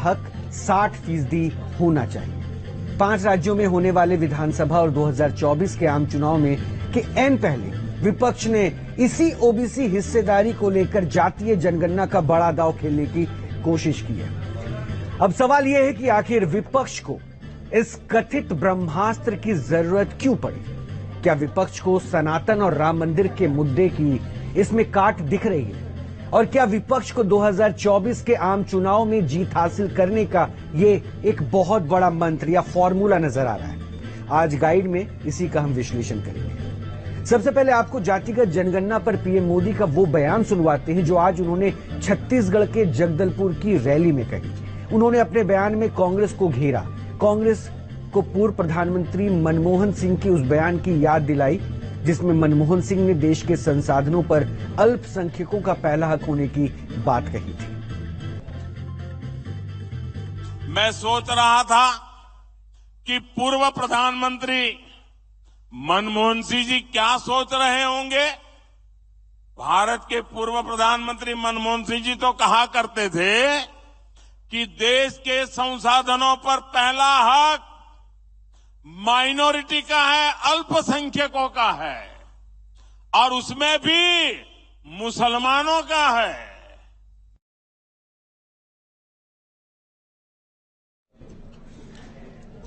हक 60% होना चाहिए। 5 राज्यों में होने वाले विधानसभा और 2024 के आम चुनाव में के ऐन पहले विपक्ष ने इसी ओबीसी हिस्सेदारी को लेकर जातीय जनगणना का बड़ा दांव खेलने की कोशिश की है। अब सवाल यह है कि आखिर विपक्ष को इस कथित ब्रह्मास्त्र की जरूरत क्यों पड़ी? क्या विपक्ष को सनातन और राम मंदिर के मुद्दे की इसमें काट दिख रही है? और क्या विपक्ष को 2024 के आम चुनाव में जीत हासिल करने का ये एक बहुत बड़ा मंत्र या फॉर्मूला नजर आ रहा है? आज गाइड में इसी का हम विश्लेषण करेंगे। सबसे पहले आपको जातिगत जनगणना पर पीएम मोदी का वो बयान सुनवाते हैं जो आज उन्होंने छत्तीसगढ़ के जगदलपुर की रैली में कही। उन्होंने अपने बयान में कांग्रेस को घेरा, कांग्रेस को पूर्व प्रधानमंत्री मनमोहन सिंह की उस बयान की याद दिलाई जिसमें मनमोहन सिंह ने देश के संसाधनों पर अल्पसंख्यकों का पहला हक होने की बात कही थी। मैं सोच रहा था कि पूर्व प्रधानमंत्री मनमोहन सिंह जी क्या सोच रहे होंगे। भारत के पूर्व प्रधानमंत्री मनमोहन सिंह जी तो कहा करते थे कि देश के संसाधनों पर पहला हक माइनॉरिटी का है, अल्पसंख्यकों का है, और उसमें भी मुसलमानों का है।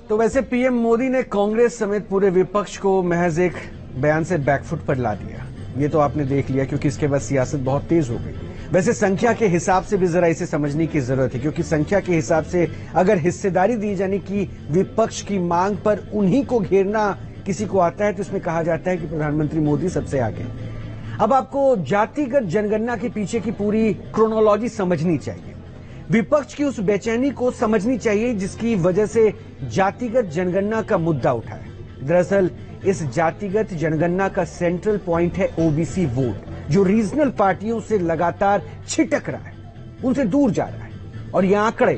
तो वैसे पीएम मोदी ने कांग्रेस समेत पूरे विपक्ष को महज एक बयान से बैकफुट पर ला दिया। ये तो आपने देख लिया क्योंकि इसके बाद सियासत बहुत तेज हो गई। वैसे संख्या के हिसाब से भी जरा इसे समझने की जरूरत है क्योंकि संख्या के हिसाब से अगर हिस्सेदारी दी जाने की विपक्ष की मांग पर उन्हीं को घेरना किसी को आता है तो इसमें कहा जाता है कि प्रधानमंत्री मोदी सबसे आगे। अब आपको जातिगत जनगणना के पीछे की पूरी क्रोनोलॉजी समझनी चाहिए। विपक्ष की उस बेचैनी को समझनी चाहिए जिसकी वजह से जातिगत जनगणना का मुद्दा उठा है। दरअसल इस जातिगत जनगणना का सेंट्रल पॉइंट है ओबीसी वोट, जो रीजनल पार्टियों से लगातार छिटक रहा है, उनसे दूर जा रहा है। और ये आंकड़े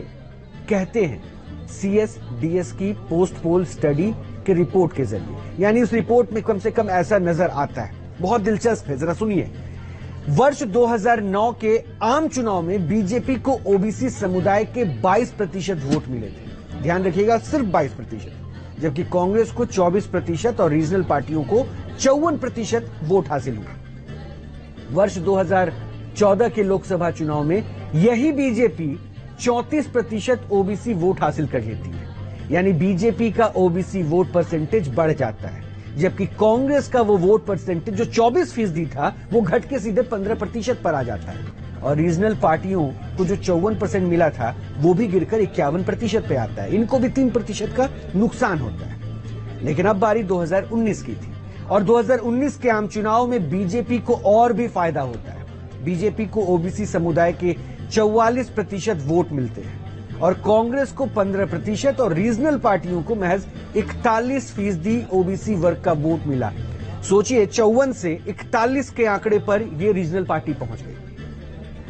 कहते हैं सीएसडीएस की पोस्ट पोल स्टडी के रिपोर्ट के जरिए, यानी उस रिपोर्ट में कम से कम ऐसा नजर आता है। बहुत दिलचस्प है, जरा सुनिए। वर्ष 2009 के आम चुनाव में बीजेपी को ओबीसी समुदाय के 22% वोट मिले थे। ध्यान रखिएगा, सिर्फ 22%, जबकि कांग्रेस को 24% और रीजनल पार्टियों को 54% वोट हासिल हुए। वर्ष 2014 के लोकसभा चुनाव में यही बीजेपी 34% ओबीसी वोट हासिल कर लेती है, यानी बीजेपी का ओबीसी वोट परसेंटेज बढ़ जाता है, जबकि कांग्रेस का वो वोट परसेंटेज जो 24% था वो घट के सीधे 15% पर आ जाता है। और रीजनल पार्टियों को जो 54% मिला था वो भी गिरकर 51% पे आता है। इनको भी 3% का नुकसान होता है। लेकिन अब बारी 2019 की थी और 2019 के आम चुनाव में बीजेपी को और भी फायदा होता है। बीजेपी को ओबीसी समुदाय के 44% वोट मिलते हैं और कांग्रेस को 15% और रीजनल पार्टियों को महज 41% ओबीसी वर्ग का वोट मिला। सोचिए, 54 से 41 के आंकड़े पर यह रीजनल पार्टी पहुंच गई।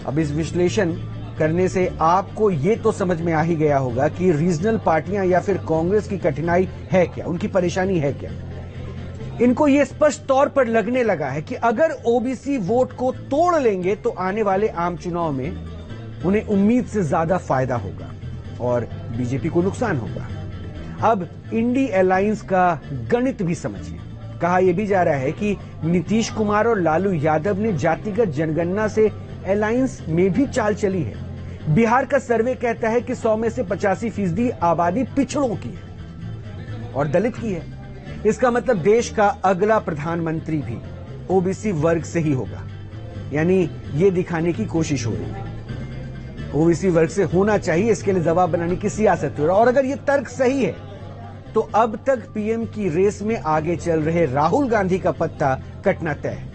अब इस विश्लेषण करने से आपको ये तो समझ में आ ही गया होगा कि रीजनल पार्टियां या फिर कांग्रेस की कठिनाई है क्या, उनकी परेशानी है क्या। इनको ये स्पष्ट तौर पर लगने लगा है कि अगर ओबीसी वोट को तोड़ लेंगे तो आने वाले आम चुनाव में उन्हें उम्मीद से ज्यादा फायदा होगा और बीजेपी को नुकसान होगा। अब इंडी अलायंस का गणित भी समझिए। कहा यह भी जा रहा है कि नीतीश कुमार और लालू यादव ने जातिगत जनगणना से अलायंस में भी चाल चली है। बिहार का सर्वे कहता है कि 100 में से 85% आबादी पिछड़ों की है और दलित की है। इसका मतलब देश का अगला प्रधानमंत्री भी ओबीसी वर्ग से ही होगा, यानी ये दिखाने की कोशिश हो रही है ओबीसी वर्ग से होना चाहिए। इसके लिए दबाव बनाने की सियासत हो रहा है। और अगर ये तर्क सही है तो अब तक पीएम की रेस में आगे चल रहे राहुल गांधी का पत्ता कटना तय है।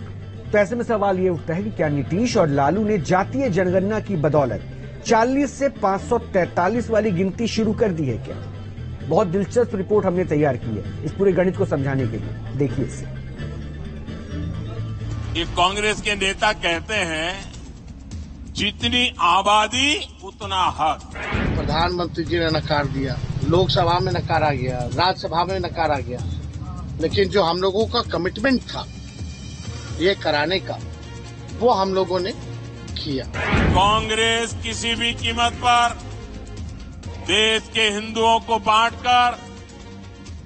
तो ऐसे में सवाल ये उठता है कि क्या नीतीश और लालू ने जातीय जनगणना की बदौलत 40 से 543 वाली गिनती शुरू कर दी है क्या? बहुत दिलचस्प रिपोर्ट हमने तैयार की है इस पूरे गणित को समझाने के लिए। देखिए इसे। ये कांग्रेस के नेता कहते हैं जितनी आबादी उतना हक। प्रधानमंत्री जी ने नकार दिया, लोकसभा में नकारा गया, राज्यसभा में नकारा गया, लेकिन जो हम लोगों का कमिटमेंट था ये कराने का वो हम लोगों ने किया। कांग्रेस किसी भी कीमत पर देश के हिंदुओं को बांटकर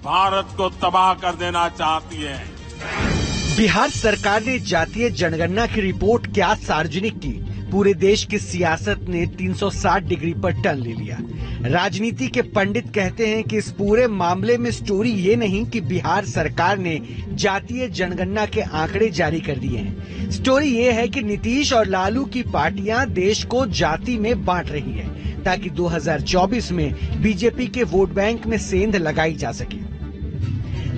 भारत को तबाह कर देना चाहती है। बिहार सरकार ने जातीय जनगणना की रिपोर्ट क्या सार्वजनिक की? पूरे देश की सियासत ने 360 डिग्री पर टर्न ले लिया। राजनीति के पंडित कहते हैं कि इस पूरे मामले में स्टोरी ये नहीं कि बिहार सरकार ने जातीय जनगणना के आंकड़े जारी कर दिए हैं। स्टोरी ये है कि नीतीश और लालू की पार्टियां देश को जाति में बांट रही है ताकि 2024 में बीजेपी के वोट बैंक में सेंध लगाई जा सके।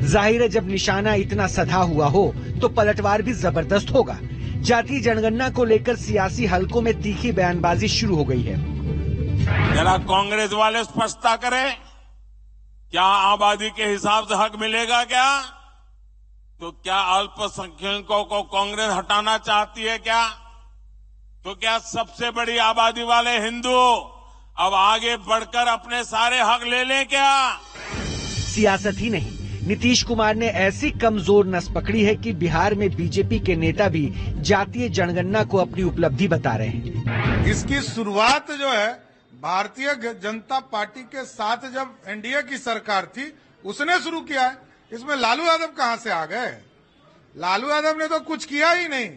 जाहिर है, जब निशाना इतना सधा हुआ हो तो पलटवार भी जबरदस्त होगा। जातीय जनगणना को लेकर सियासी हलकों में तीखी बयानबाजी शुरू हो गई है। जरा कांग्रेस वाले स्पष्टता करें, क्या आबादी के हिसाब से हक मिलेगा क्या? तो क्या अल्पसंख्यकों को कांग्रेस हटाना चाहती है क्या? तो क्या सबसे बड़ी आबादी वाले हिंदू अब आगे बढ़कर अपने सारे हक ले लें क्या? सियासत ही नहीं, नीतीश कुमार ने ऐसी कमजोर नस पकड़ी है कि बिहार में बीजेपी के नेता भी जातीय जनगणना को अपनी उपलब्धि बता रहे हैं। इसकी शुरुआत जो है भारतीय जनता पार्टी के साथ जब एनडीए की सरकार थी उसने शुरू किया है। इसमें लालू यादव कहां से आ गए? लालू यादव ने तो कुछ किया ही नहीं।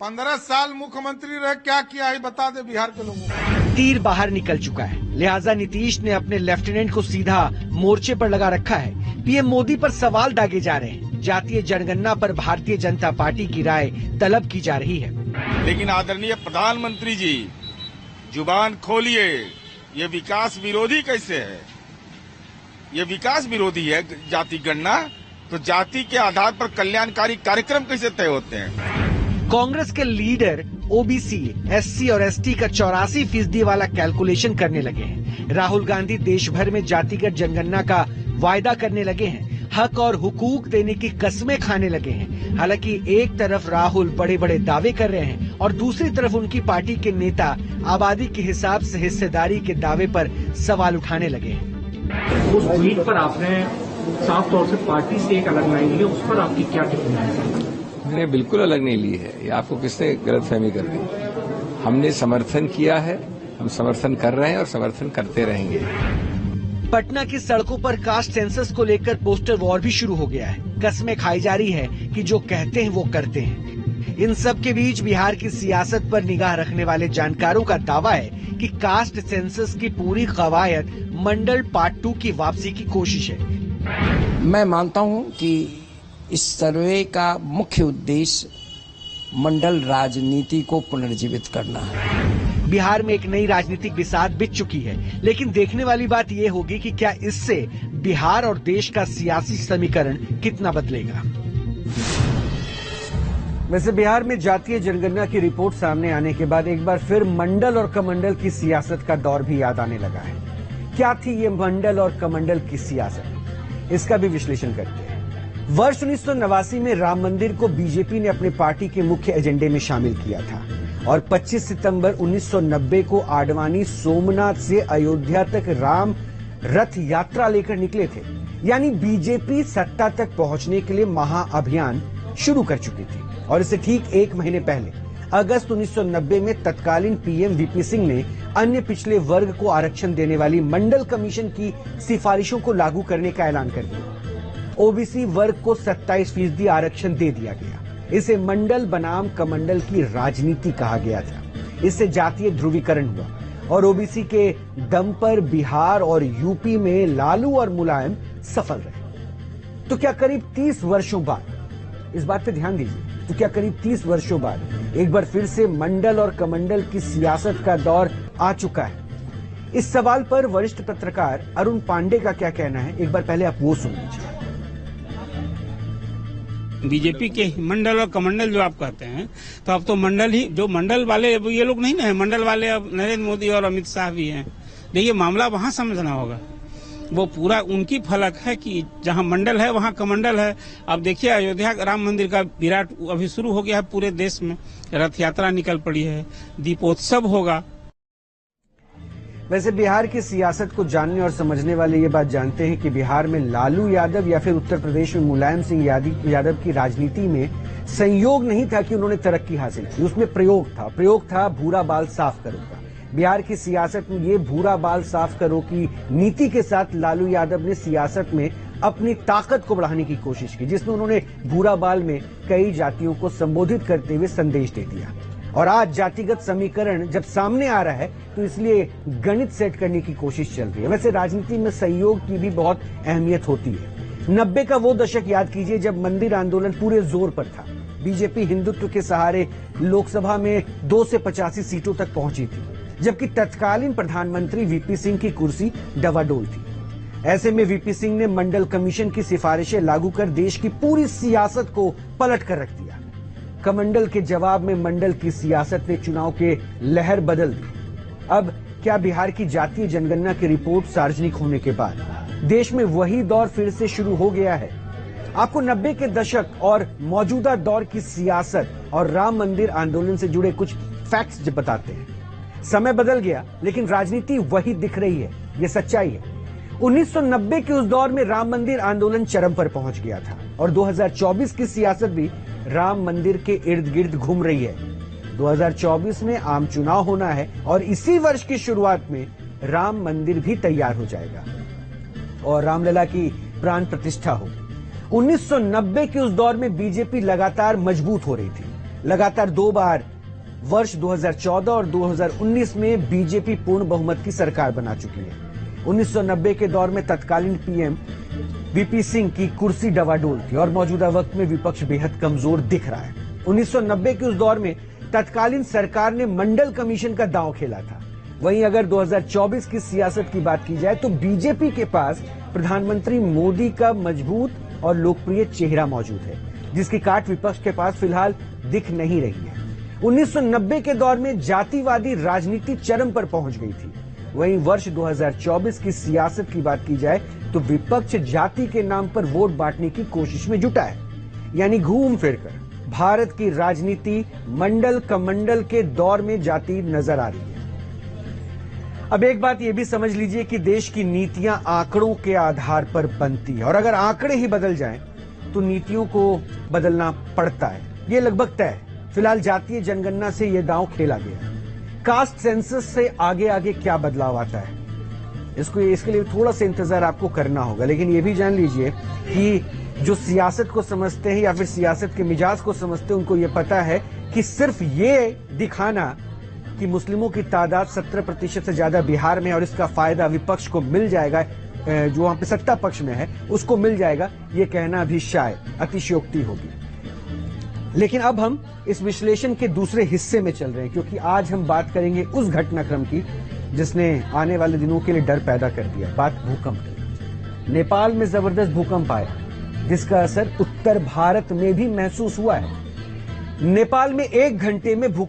15 साल मुख्यमंत्री रहे, क्या किया है बता दे बिहार के लोगों को। तीर बाहर निकल चुका है, लिहाजा नीतीश ने अपने लेफ्टिनेंट को सीधा मोर्चे पर लगा रखा है। पीएम मोदी पर सवाल दागे जा रहे हैं। जातीय जनगणना पर भारतीय जनता पार्टी की राय तलब की जा रही है। लेकिन आदरणीय प्रधानमंत्री जी, जुबान खोलिए, ये विकास विरोधी कैसे है? ये विकास विरोधी है जाति गणना, तो जाति के आधार पर कल्याणकारी कार्यक्रम कैसे तय होते हैं? कांग्रेस के लीडर ओबीसी, एससी और एसटी का 84% वाला कैलकुलेशन करने लगे हैं। राहुल गांधी देश भर में जातिगत जनगणना का वायदा करने लगे हैं। हक और हुकूक देने की कस्में खाने लगे हैं। हालांकि एक तरफ राहुल बड़े बड़े दावे कर रहे हैं और दूसरी तरफ उनकी पार्टी के नेता आबादी के हिसाब से हिस्सेदारी के दावे पर सवाल उठाने लगे हैं। उस ट्वीट पर आपने साफ तौर से पार्टी से एक अलग लाइन ली, उस पर आपकी क्या टिप्पणी है? मैंने बिल्कुल अलग नहीं ली है। ये आपको किसने गलतफहमी कर दी? हमने समर्थन किया है, हम समर्थन कर रहे हैं और समर्थन करते रहेंगे। पटना की सड़कों पर कास्ट सेंसस को लेकर पोस्टर वॉर भी शुरू हो गया है। कस्में खाई जा रही है कि जो कहते हैं वो करते हैं। इन सब के बीच बिहार की सियासत पर निगाह रखने वाले जानकारों का दावा है कि कास्ट सेंसस की पूरी कवायद मंडल पार्ट 2 की वापसी की कोशिश है। मैं मानता हूं कि इस सर्वे का मुख्य उद्देश्य मंडल राजनीति को पुनर्जीवित करना है। बिहार में एक नई राजनीतिक बिसात बिछ चुकी है, लेकिन देखने वाली बात ये होगी कि क्या इससे बिहार और देश का सियासी समीकरण कितना बदलेगा। वैसे बिहार में जातीय जनगणना की रिपोर्ट सामने आने के बाद एक बार फिर मंडल और कमंडल की सियासत का दौर भी याद आने लगा है। क्या थी ये मंडल और कमंडल की सियासत, इसका भी विश्लेषण करते हैं। वर्ष 1989 में राम मंदिर को बीजेपी ने अपने पार्टी के मुख्य एजेंडे में शामिल किया था और 25 सितंबर 1990 को आडवाणी सोमनाथ से अयोध्या तक राम रथ यात्रा लेकर निकले थे। यानी बीजेपी सत्ता तक पहुंचने के लिए महाअभियान शुरू कर चुकी थी। और इससे ठीक एक महीने पहले अगस्त 1990 में तत्कालीन पीएम वीपी सिंह ने अन्य पिछले वर्ग को आरक्षण देने वाली मंडल कमीशन की सिफारिशों को लागू करने का ऐलान कर दिया। ओबीसी वर्ग को 27% आरक्षण दे दिया गया। इसे मंडल बनाम कमंडल की राजनीति कहा गया था। इससे जातीय ध्रुवीकरण हुआ और ओबीसी के दम पर बिहार और यूपी में लालू और मुलायम सफल रहे। तो क्या करीब 30 वर्षों बाद, इस बात पे ध्यान दीजिए, तो क्या करीब 30 वर्षों बाद एक बार फिर से मंडल और कमंडल की सियासत का दौर आ चुका है? इस सवाल पर वरिष्ठ पत्रकार अरुण पांडे का क्या कहना है, एक बार पहले आप वो सुन लीजिए। बीजेपी के मंडल और कमंडल जो आप कहते हैं, तो अब तो मंडल ही, जो मंडल वाले अब ये लोग नहीं ना है, मंडल वाले अब नरेंद्र मोदी और अमित शाह भी हैं। देखिए मामला वहां समझना होगा, वो पूरा उनकी फलक है कि जहां मंडल है वहां कमंडल है। अब देखिए अयोध्या राम मंदिर का विराट अभी शुरू हो गया है, पूरे देश में रथ यात्रा निकल पड़ी है, दीपोत्सव होगा। वैसे बिहार की सियासत को जानने और समझने वाले ये बात जानते हैं कि बिहार में लालू यादव या फिर उत्तर प्रदेश में मुलायम सिंह यादव की राजनीति में संयोग नहीं था कि उन्होंने तरक्की हासिल की, उसमें प्रयोग था। प्रयोग था भूरा बाल साफ करूंगा। बिहार की सियासत में ये भूरा बाल साफ करो की नीति के साथ लालू यादव ने सियासत में अपनी ताकत को बढ़ाने की कोशिश की, जिसमें उन्होंने भूरा बाल में कई जातियों को संबोधित करते हुए संदेश दे दिया। और आज जातिगत समीकरण जब सामने आ रहा है तो इसलिए गणित सेट करने की कोशिश चल रही है। वैसे राजनीति में सहयोग की भी बहुत अहमियत होती है। 90 का वो दशक याद कीजिए जब मंदिर आंदोलन पूरे जोर पर था। बीजेपी हिंदुत्व के सहारे लोकसभा में 2 से 85 सीटों तक पहुंची थी, जबकि तत्कालीन प्रधानमंत्री वीपी सिंह की कुर्सी डवाडोल थी। ऐसे में वीपी सिंह ने मंडल कमीशन की सिफारिशें लागू कर देश की पूरी सियासत को पलट कर रख दिया। कमंडल के जवाब में मंडल की सियासत ने चुनाव के लहर बदल दी। अब क्या बिहार की जातीय जनगणना की रिपोर्ट सार्वजनिक होने के बाद देश में वही दौर फिर से शुरू हो गया है? आपको 90 के दशक और मौजूदा दौर की सियासत और राम मंदिर आंदोलन से जुड़े कुछ फैक्ट्स बताते हैं। समय बदल गया लेकिन राजनीति वही दिख रही है, ये सच्चाई है। 1990 के उस दौर में राम मंदिर आंदोलन चरम पर पहुंच गया था और 2024 की सियासत भी राम मंदिर के इर्द गिर्द घूम रही है। 2024 में आम चुनाव होना है और इसी वर्ष की शुरुआत में राम मंदिर भी तैयार हो जाएगा और रामलला की प्राण प्रतिष्ठा हो। 1990 के उस दौर में बीजेपी लगातार मजबूत हो रही थी। लगातार 2 बार वर्ष 2014 और 2019 में बीजेपी पूर्ण बहुमत की सरकार बना चुकी है। 1990 के दौर में तत्कालीन पीएम वीपी सिंह की कुर्सी डवाडोल थी और मौजूदा वक्त में विपक्ष बेहद कमजोर दिख रहा है। 1990 के उस दौर में तत्कालीन सरकार ने मंडल कमीशन का दांव खेला था। वहीं अगर 2024 की सियासत की बात की जाए तो बीजेपी के पास प्रधानमंत्री मोदी का मजबूत और लोकप्रिय चेहरा मौजूद है, जिसकी काट विपक्ष के पास फिलहाल दिख नहीं रही है। 1990 के दौर में जातिवादी राजनीति चरम पर पहुंच गई थी। वहीं वर्ष 2024 की सियासत की बात की जाए तो विपक्ष जाति के नाम पर वोट बांटने की कोशिश में जुटा है। यानी घूम फिरकर भारत की राजनीति मंडल कमंडल के दौर में जाती नजर आ रही है। अब एक बात यह भी समझ लीजिए कि देश की नीतियां आंकड़ों के आधार पर बनती है और अगर आंकड़े ही बदल जाएं तो नीतियों को बदलना पड़ता है। ये लगभग तय है। फिलहाल जातीय जनगणना से यह दांव खेला गया। कास्ट सेंसस से आगे आगे क्या बदलाव आता है इसके लिए थोड़ा सा इंतजार आपको करना होगा। लेकिन यह भी जान लीजिए कि जो सियासत को समझते हैं या फिर सियासत के मिजाज को समझते हैं उनको यह पता है कि सिर्फ ये दिखाना कि मुस्लिमों की तादाद 17% से ज्यादा बिहार में और इसका फायदा विपक्ष को मिल जाएगा, जो वहां पे सत्ता पक्ष में है उसको मिल जाएगा, ये कहना भी शायद अतिशयोक्ति होगी। लेकिन अब हम इस विश्लेषण के दूसरे हिस्से में चल रहे हैं क्योंकि आज हम बात करेंगे उस घटनाक्रम की जिसने आने वाले दिनों के लिए डर पैदा कर दिया। बात भूकंप की। नेपाल में जबरदस्त भूकंप आया जिसका असर उत्तर भारत में भी महसूस हुआ है। नेपाल में 1 घंटे में भूकंप